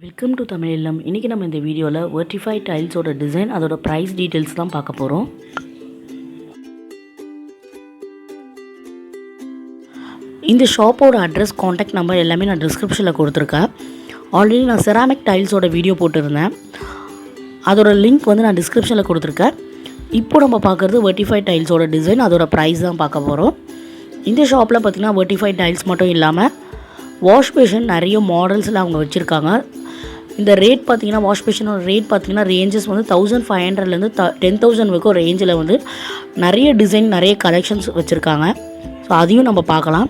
Welcome to Tamil இல்லம். இன்றைக்கி நம்ம இந்த வீடியோவில் வெர்டிஃபை டைல்ஸோட டிசைன் அதோட ப்ரைஸ் டீட்டெயில்ஸ் தான் பார்க்க போகிறோம். இந்த ஷாப்போட அட்ரஸ், காண்டாக்ட் நம்பர் எல்லாமே நான் டிஸ்கிரிப்ஷனில் கொடுத்துருக்கேன். ஆல்ரெடி நான் செராமிக் டைல்ஸோட வீடியோ போட்டிருந்தேன், அதோட லிங்க் வந்து நான் டிஸ்கிரிப்ஷனில் கொடுத்துருக்கேன். இப்போ நம்ம பார்க்குறது வெர்டிஃபை டைல்ஸோட டிசைன் அதோட ப்ரைஸ் தான் பார்க்க போகிறோம். இந்த ஷாப்பில் பார்த்திங்கன்னா வெர்டிஃபை டைல்ஸ் மட்டும் இல்லாமல் வாஷ் பேஷன் நிறைய மாடல்ஸில் அவங்க வச்சுருக்காங்க. இந்த ரேட் பார்த்திங்கன்னா வாஷ் பேஷனோட ரேட் பார்த்திங்கன்னா ரேஞ்சஸ் வந்து 1500லேருந்து 10,000 வரைக்கும் ரேஞ்சில் வந்து நிறைய டிசைன் நிறைய கலெக்ஷன்ஸ் வச்சுருக்காங்க. ஸோ அதையும் நம்ம பார்க்கலாம்.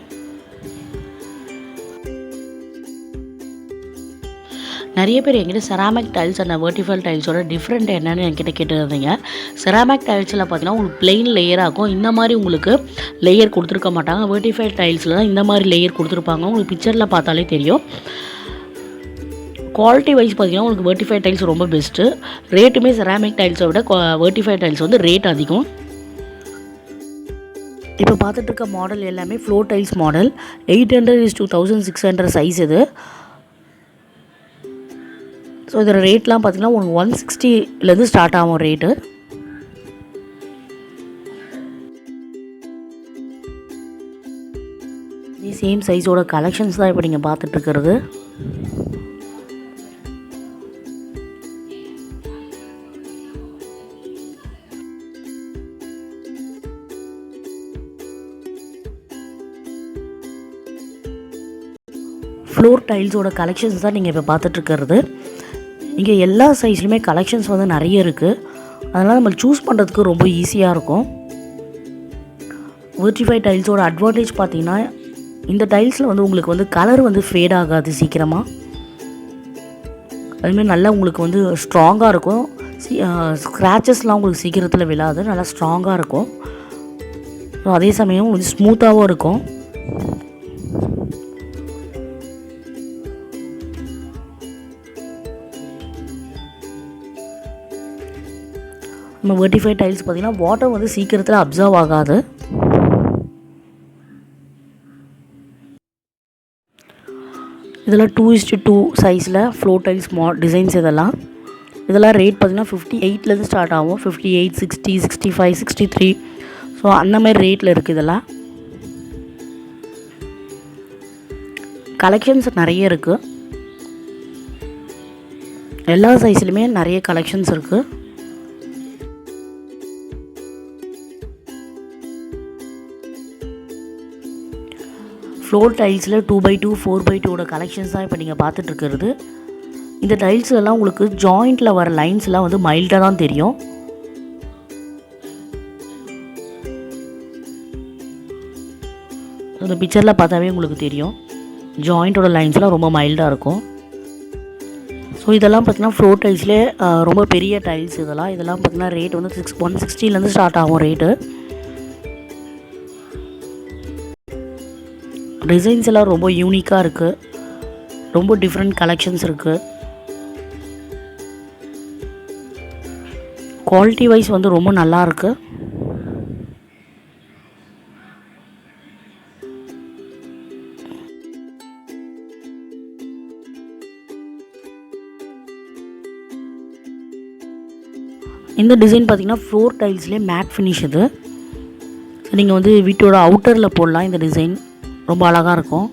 நிறைய பேர் என்கிட்ட செராமிக் டைல்ஸ் அண்ட் வெர்டிஃபை டைல்ஸோட டிஃப்ரெண்ட் என்னென்னு என்கிட்ட கேட்டுருந்தீங்க. செராமிக் டைல்ஸில் பார்த்தீங்கன்னா உங்களுக்கு பிளெயின் லேயராக இருக்கும். இந்த மாதிரி உங்களுக்கு லேயர் கொடுத்துருக்க மாட்டாங்க. வெர்டிஃபை டைல்ஸில் தான் இந்த மாதிரி லேயர் கொடுத்துருப்பாங்க. உங்களுக்கு பிக்சரில் பார்த்தாலே தெரியும். குவாலிட்டி வைஸ் பார்த்திங்கன்னா உங்களுக்கு வெர்டிஃபை டைல்ஸ் ரொம்ப பெஸ்ட்டு. ரேட்டுமே செராமிக் டைல்ஸை விட வெர்டிஃபை டைல்ஸ் வந்து ரேட் அதிகம். இப்போ பார்த்துட்டு இருக்க மாடல் எல்லாமே ஃப்ளோர் டைல்ஸ் மாடல். 800:1600 சைஸ் இது. ஸோ இதில் ரேட்லாம் பார்த்திங்கன்னா உங்களுக்கு 160லேருந்து ஸ்டார்ட் ஆகும் ரேட்டு. சேம் சைஸோட கலெக்ஷன்ஸ் தான் இப்போ நீங்கள் பார்த்துட்ருக்கிறது. ஃப்ளோர் டைல்ஸோட கலெக்ஷன்ஸ் தான் நீங்கள் இப்போ பார்த்துட்ருக்கிறது. இங்கே எல்லா சைஸ்லையுமே கலெக்ஷன்ஸ் வந்து நிறைய இருக்குது. அதனால் நம்ம சூஸ் பண்ணுறதுக்கு ரொம்ப ஈஸியாக இருக்கும். வெர்டிஃபை டைல்ஸோட அட்வான்டேஜ் பார்த்திங்கன்னா இந்த டைல்ஸில் வந்து உங்களுக்கு வந்து கலர் வந்து ஃபேட் ஆகாது சீக்கிரமாக. அதுமாதிரி நல்லா உங்களுக்கு வந்து ஸ்ட்ராங்காக இருக்கும். ஸ்க்ராச்சஸ்லாம் உங்களுக்கு சீக்கிரத்தில் விழாது, நல்லா ஸ்ட்ராங்காக இருக்கும். அதே சமயம் உங்களுக்கு ஸ்மூத்தாகவும் இருக்கும். நம்ம வெர்டிஃபை டைல்ஸ் பார்த்திங்கன்னா வாட்டர் வந்து சீக்கிரத்தில் அப்சர்வ் ஆகாது. இதெல்லாம் 2:2 சைஸில் ஃப்ளோர் டைல்ஸ் டிசைன்ஸ். இதெல்லாம் ரேட் பார்த்திங்கன்னா 58லேருந்து ஸ்டார்ட் ஆகும். 58, 60, 65, 63. ஸோ அந்த மாதிரி ரேட்டில் இருக்குது. இதெல்லாம் கலெக்ஷன்ஸ் நிறைய இருக்குது. எல்லா சைஸ்லையுமே நிறைய கலெக்ஷன்ஸ் இருக்குது. ஃப்ளோர் டைல்ஸில் 2x2, 4x2 கலெக்ஷன்ஸ் தான் இப்போ நீங்கள் பார்த்துட்ருக்கிறது. இந்த டைல்ஸ்லாம் உங்களுக்கு ஜாயிண்ட்டில் வர லைன்ஸ்லாம் வந்து மைல்டாக தான் தெரியும். அந்த பிக்சரில் பார்த்தாவே உங்களுக்கு தெரியும் ஜாயிண்ட்டோட லைன்ஸ்லாம் ரொம்ப மைல்டாக இருக்கும். ஸோ இதெல்லாம் பார்த்திங்கன்னா ஃப்ளோர் டைல்ஸ்லேயே ரொம்ப பெரிய டைல்ஸ். இதெல்லாம் பார்த்திங்கன்னா ரேட் வந்து 160லேருந்து ஸ்டார்ட் ஆகும் ரேட்டு. டிசைன்ஸ் எல்லாம் ரொம்ப யூனிக்காக இருக்குது. ரொம்ப டிஃப்ரெண்ட் கலெக்ஷன்ஸ் இருக்குது. குவாலிட்டி வைஸ் வந்து ரொம்ப நல்லா இருக்குது. இந்த டிசைன் பார்த்திங்கன்னா ஃப்ளோர் டைல்ஸ்லேயே மேட் ஃபினிஷ். இது நீங்கள் வந்து வீட்டோட அவுட்டரில் போடலாம். இந்த டிசைன் ரொம்ப அழகாக இருக்கும்.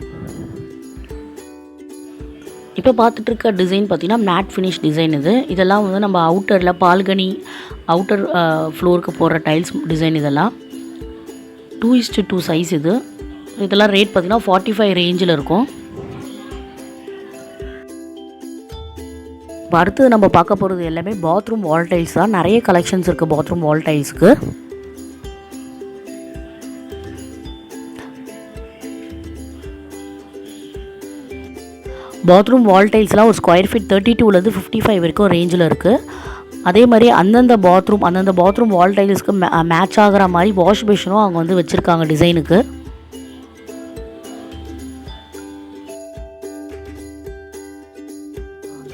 இப்போ பார்த்துட்ருக்க டிசைன் பார்த்திங்கன்னா மேட் ஃபினிஷ் டிசைன். இதெல்லாம் வந்து நம்ம அவுட்டரில் பால்கனி அவுட்டர் ஃப்ளோருக்கு போடுற டைல்ஸ் டிசைன். இதெல்லாம் 2:2 சைஸ். இதெல்லாம் ரேட் பார்த்திங்கன்னா 45 ரேஞ்சில் இருக்கும். இப்போ அடுத்தது நம்ம பார்க்க போகிறது எல்லாமே பாத்ரூம் வால் டைல்ஸ் தான். நிறைய கலெக்ஷன்ஸ் இருக்குது பாத்ரூம் வால் டைல்ஸுக்கு. பாத்ரூம் வால் டைல்ஸ்லாம் ஒரு ஸ்கொயர் ஃபீட் 32லேருந்து 55 வரைக்கும் ரேஞ்சில் இருக்குது. அதே மாதிரி அந்தந்த பாத்ரூம் வால் டைல்ஸ்க்கு மேட்ச் ஆகிற மாதிரி வாஷ் பேஷனும் அவங்க வந்து வச்சுருக்காங்க டிசைனுக்கு.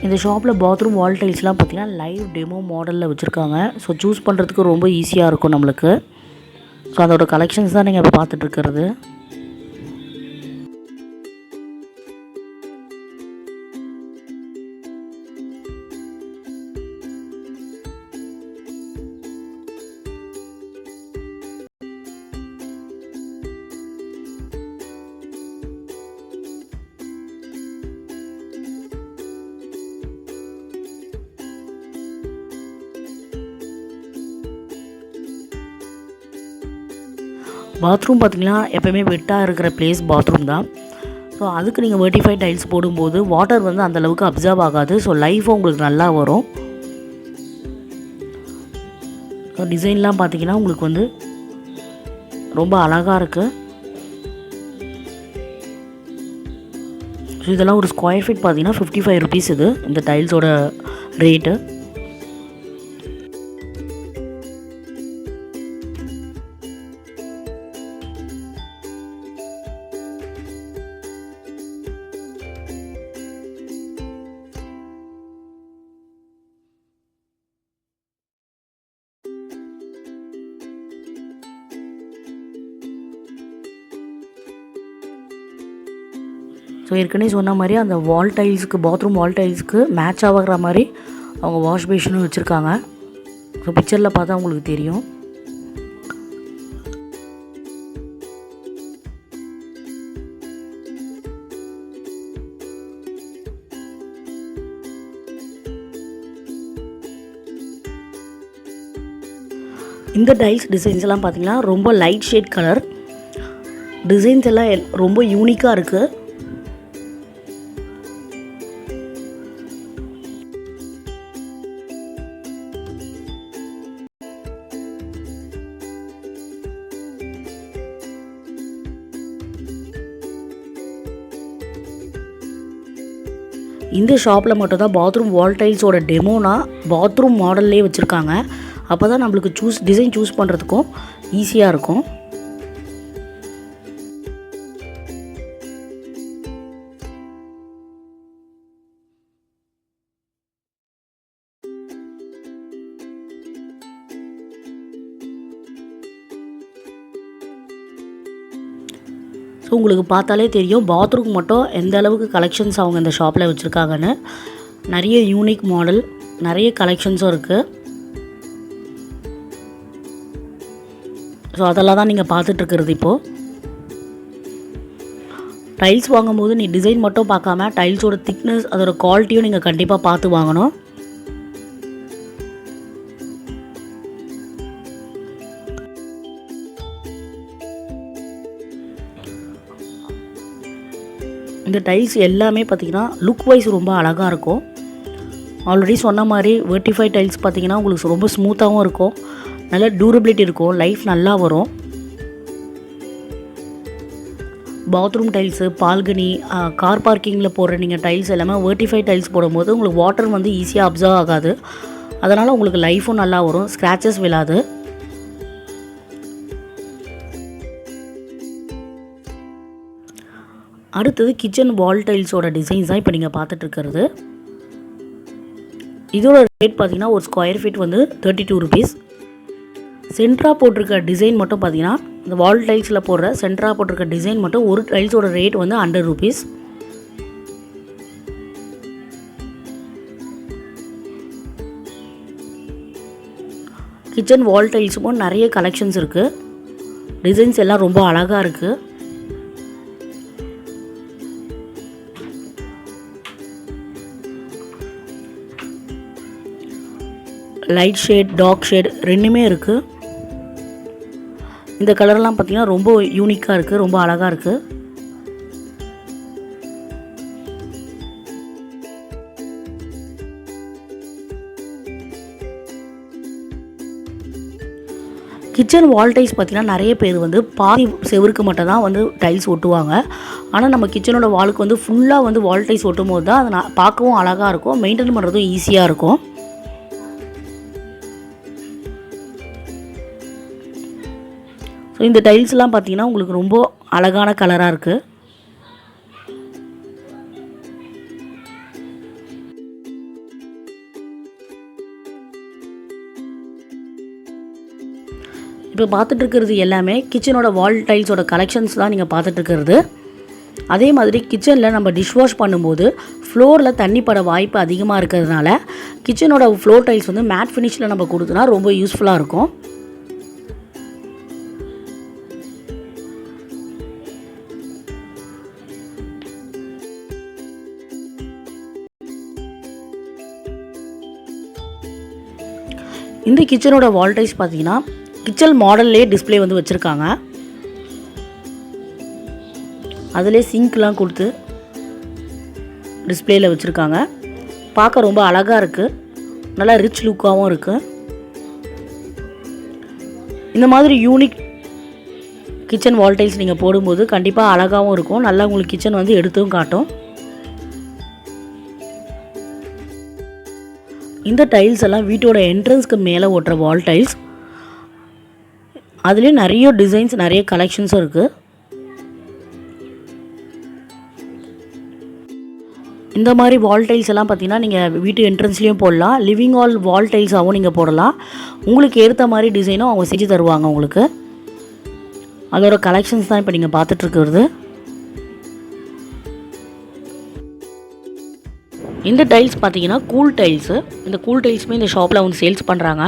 இந்த ஷாப்பில் பாத்ரூம் வால் டைல்ஸ்லாம் பார்த்திங்கன்னா லைவ் டெமோ மாடலில் வச்சுருக்காங்க. ஸோ சூஸ் பண்ணுறதுக்கு ரொம்ப ஈஸியாக இருக்கும் நம்மளுக்கு. ஸோ அதோட கலெக்ஷன்ஸ் தான் நீங்கள் இப்போ பார்த்துட்ருக்கிறது. பாத்ரூம் பார்த்திங்கன்னா எப்போயுமே வெட்டாக இருக்கிற பிளேஸ் பாத்ரூம் தான். ஸோ அதுக்கு நீங்கள் வெர்டிஃபை டைல்ஸ் போடும்போது வாட்டர் வந்து அந்தளவுக்கு அப்சர்வ் ஆகாது. ஸோ லைஃபும் உங்களுக்கு நல்லா வரும். ஸோ டிசைன்லாம் பார்த்திங்கன்னா உங்களுக்கு வந்து ரொம்ப அழகாக இருக்குது. ஸோ இதெல்லாம் ஒரு ஸ்கொயர் ஃபீட் பார்த்திங்கன்னா 55 ருபீஸ் இது இந்த டைல்ஸோட ரேட்டு. ஸோ ஏற்கனவே சொன்ன மாதிரி அந்த வால் டைல்ஸுக்கு பாத்ரூம் வால் டைல்ஸுக்கு மேட்ச் ஆகிற மாதிரி அவங்க வாஷ் பேஷனும் வச்சுருக்காங்க. ஸோ பிக்சரில் பார்த்தா உங்களுக்கு தெரியும். இந்த டைல்ஸ் டிசைன்ஸ் எல்லாம் பார்த்திங்கன்னா ரொம்ப லைட் ஷேட் கலர் டிசைன்ஸ் எல்லாம் ரொம்ப யூனிக்காக இருக்குது. இந்த ஷாப்பில் மட்டும் தான் பாத்ரூம் வால் டைல்ஸோட டெமோனா பாத்ரூம் மாடல்லே வச்சுருக்காங்க. அப்போ தான் நம்மளுக்கு டிசைன் சூஸ் பண்ணுறதுக்கும் ஈஸியாக இருக்கும். ஸோ உங்களுக்கு பார்த்தாலே தெரியும் பாத்ரூம் மட்டும் எந்த அளவுக்கு கலெக்ஷன்ஸ் அவங்க இந்த ஷாப்பில் வச்சுருக்காங்கன்னு. நிறைய யூனிக் மாடல், நிறைய கலெக்ஷன்ஸும் இருக்குது. ஸோ அதெல்லாம் தான் நீங்கள் பார்த்துட்ருக்கிறது. இப்போது டைல்ஸ் வாங்கும்போது நீ டிசைன் மட்டும் பார்க்காம டைல்ஸோட திக்னஸ் அதோட குவாலிட்டியும் நீங்கள் கண்டிப்பாக பார்த்து வாங்கணும். இந்த டைல்ஸ் எல்லாமே பார்த்திங்கன்னா லுக் வைஸ் ரொம்ப அழகாக இருக்கும். ஆல்ரெடி சொன்ன மாதிரி வெர்டிஃபை டைல்ஸ் பார்த்திங்கன்னா உங்களுக்கு ரொம்ப ஸ்மூத்தாகவும் இருக்கும், நல்ல டியூரபிலிட்டி இருக்கும், லைஃப் நல்லா வரும். பாத்ரூம் டைல்ஸு, பால்கனி, கார் பார்க்கிங்கில் போடுற நீங்கள் டைல்ஸ் எல்லாமே வெர்டிஃபை டைல்ஸ் போடும்போது உங்களுக்கு வாட்டர் வந்து ஈஸியாக அப்சர்வ் ஆகாது. அதனால் உங்களுக்கு லைஃபும் நல்லா வரும், ஸ்க்ராச்சஸ் விழாது. அடுத்தது கிச்சன் வால் டைல்ஸோட டிசைன்ஸ் தான் இப்போ நீங்கள் பார்த்துட்ருக்கிறது. இதோட ரேட் பார்த்திங்கன்னா ஒரு ஸ்கொயர் ஃபீட் வந்து 32 ருபீஸ். சென்ட்ராக போட்டிருக்க டிசைன் மட்டும் பார்த்திங்கன்னா இந்த வால் டைல்ஸில் போடுற சென்ட்ராக போட்டிருக்க டிசைன் மட்டும் ஒரு டைல்ஸோட ரேட் வந்து 100 ருபீஸ். கிச்சன் வால் டைல்ஸுக்கும் நிறைய கலெக்ஷன்ஸ் இருக்குது. டிசைன்ஸ் எல்லாம் ரொம்ப அழகாக இருக்குது. லைட் ஷேட், டார்க் ஷேட் ரெண்டுமே இருக்குது. இந்த கலர்லாம் பார்த்திங்கன்னா ரொம்ப யூனிக்காக இருக்குது, ரொம்ப அழகாக இருக்குது. கிச்சன் வால் டைல்ஸ் பார்த்திங்கன்னா நிறைய பேர் வந்து பாதி செவருக்கு மட்டும் தான் வந்து டைல்ஸ் ஒட்டுவாங்க. ஆனால் நம்ம கிச்சனோட வாலுக்கு வந்து ஃபுல்லாக வந்து வால் டைல்ஸ் ஒட்டும் போது தான் அதை பார்க்கவும் அழகாக இருக்கும், மெயின்டைன் பண்ணுறதும் ஈஸியாக இருக்கும். ஸோ இந்த டைல்ஸ்லாம் பார்த்திங்கன்னா உங்களுக்கு ரொம்ப அழகான கலராக இருக்குது. இப்போ பார்த்துட்ருக்கிறது எல்லாமே கிச்சனோட வால் டைல்ஸோட கலெக்ஷன்ஸ் தான் நீங்கள் பார்த்துட்ருக்கிறது. அதே மாதிரி கிச்சனில் நம்ம டிஷ் வாஷ் பண்ணும்போது ஃப்ளோரில் தண்ணி பட வாய்ப்பு அதிகமாக இருக்கிறதுனால கிச்சனோட ஃப்ளோர் டைல்ஸ் வந்து மேட் ஃபினிஷில் நம்ம கொடுத்தோன்னா ரொம்ப யூஸ்ஃபுல்லாக இருக்கும். இந்த கிச்சனோட வால் டைல்ஸ் பார்த்தீங்கன்னா கிச்சன் மாடல்லே டிஸ்பிளே வந்து வச்சுருக்காங்க. அதிலே சிங்க்லாம் கொடுத்து டிஸ்பிளேயில் வச்சுருக்காங்க. பார்க்க ரொம்ப அழகாக இருக்குது, நல்லா ரிச் லுக்காகவும் இருக்குது. இந்த மாதிரி யூனிக் கிச்சன் வால் டைல்ஸ் நீங்கள் போடும்போது கண்டிப்பாக அழகாகவும் இருக்கும், நல்லா உங்களுக்கு கிச்சன் வந்து எடுத்தும் காட்டும். இந்த டைல்ஸ் எல்லாம் வீட்டோட என்ட்ரன்ஸ்க்கு மேலே ஓட்டுற வால் டைல்ஸ். அதுலேயும் நிறைய டிசைன்ஸ், நிறைய கலெக்ஷன்ஸும் இருக்குது. இந்த மாதிரி வால் டைல்ஸ் எல்லாம் பார்த்தீங்கன்னா நீங்கள் வீட்டு என்ட்ரன்ஸ்லேயும் போடலாம், லிவிங் ஹால் வால் டைல்ஸாகவும் நீங்கள் போடலாம். உங்களுக்கு ஏற்ற மாதிரி டிசைனும் அவங்க செஞ்சு தருவாங்க உங்களுக்கு. அதோட கலெக்ஷன்ஸ் தான் இப்போ நீங்கள் பார்த்துட்ருக்கிறது. இந்த டைல்ஸ் பார்த்தீங்கன்னா கூல் டைல்ஸு. இந்த கூல் டைல்ஸுமே இந்த ஷாப்பில் வந்து சேல்ஸ் பண்ணுறாங்க.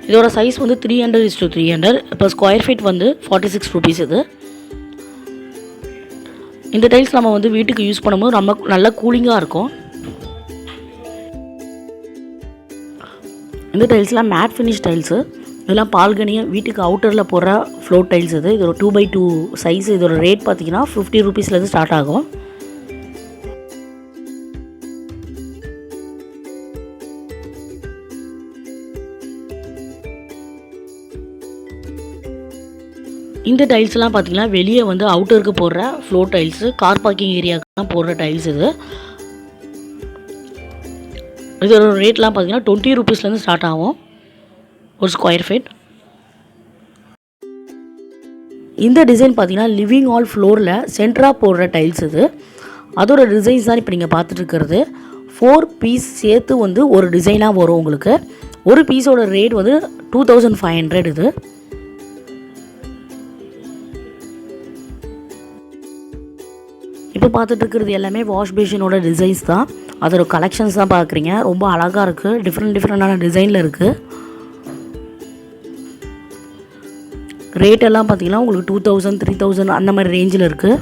இதோட சைஸ் வந்து 300:300. இப்போ ஸ்கொயர் ஃபீட் வந்து 46 ருபீஸ் இது. இந்த டைல்ஸ் நம்ம வந்து வீட்டுக்கு யூஸ் பண்ணும்போது ரொம்ப நல்லா கூலிங்காக இருக்கும். இந்த டைல்ஸ்லாம் மேட் ஃபினிஷ் டைல்ஸு. இதெல்லாம் பால்கனியாக வீட்டுக்கு அவுட்டரில் போடுற ஃப்ளோர் டைல்ஸ் இது. இதோட 2x2 சைஸ். இதோட ரேட் பார்த்தீங்கன்னா 50 ருபீஸ்லேருந்து ஸ்டார்ட் ஆகும். இந்த டைல்ஸ்லாம் பார்த்தீங்கன்னா வெளியே வந்து அவுட்டருக்கு போடுற ஃப்ளோர் டைல்ஸு, கார் பார்க்கிங் ஏரியாவுக்குலாம் போடுற டைல்ஸ் இது. இதோட ரேட்லாம் பார்த்தீங்கன்னா 20 ருபீஸ்லேருந்து ஸ்டார்ட் ஆகும் ஒரு ஸ்கொயர் ஃபீட். இந்த டிசைன் பார்த்தீங்கன்னா லிவிங் ஹால் ஃப்ளோரில் சென்டராக போடுற டைல்ஸ் இது. அதோட டிசைன்ஸ் தான் இப்போ நீங்கள் பார்த்துட்ருக்கிறது. 4 பீஸ் சேர்த்து வந்து ஒரு டிசைனாக வரும் உங்களுக்கு. ஒரு பீஸோட ரேட் வந்து 2500 இது. இப்போ பார்த்துட்ருக்கிறது எல்லாமே வாஷ் பேஷனோட டிசைன்ஸ் தான். அதோட கலெக்ஷன்ஸ் தான் பார்க்குறீங்க. ரொம்ப அழகாக இருக்குது, டிஃப்ரெண்டான டிசைனில் இருக்குது. ரேட்டெல்லாம் பார்த்தீங்கன்னா உங்களுக்கு 2000, 3000 அந்த மாதிரி ரேஞ்சில் இருக்குது.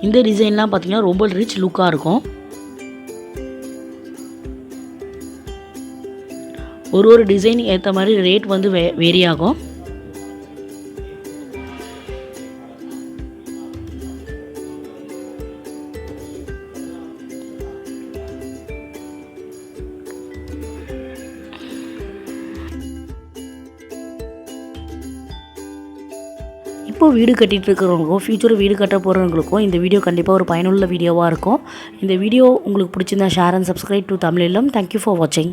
இந்த டிசைன்லாம் பார்த்தீங்கன்னா ரொம்ப ரிச் லுக்காக இருக்கும். ஒரு டிசைன் ஏற்ற மாதிரி ரேட் வந்து வேரி ஆகும். இப்போ வீடு கட்டிகிட்டு இருக்கிறவங்களுக்கும் ஃபியூச்சர் வீடு கட்ட போகிறவங்களுக்கும் இந்த வீடியோ கண்டிப்பாக ஒரு பயனுள்ள வீடியோவாக இருக்கும். இந்த வீடியோ உங்களுக்கு பிடிச்சிருந்தா share and subscribe to Tamil Illam. Thank you for வாட்சிங்.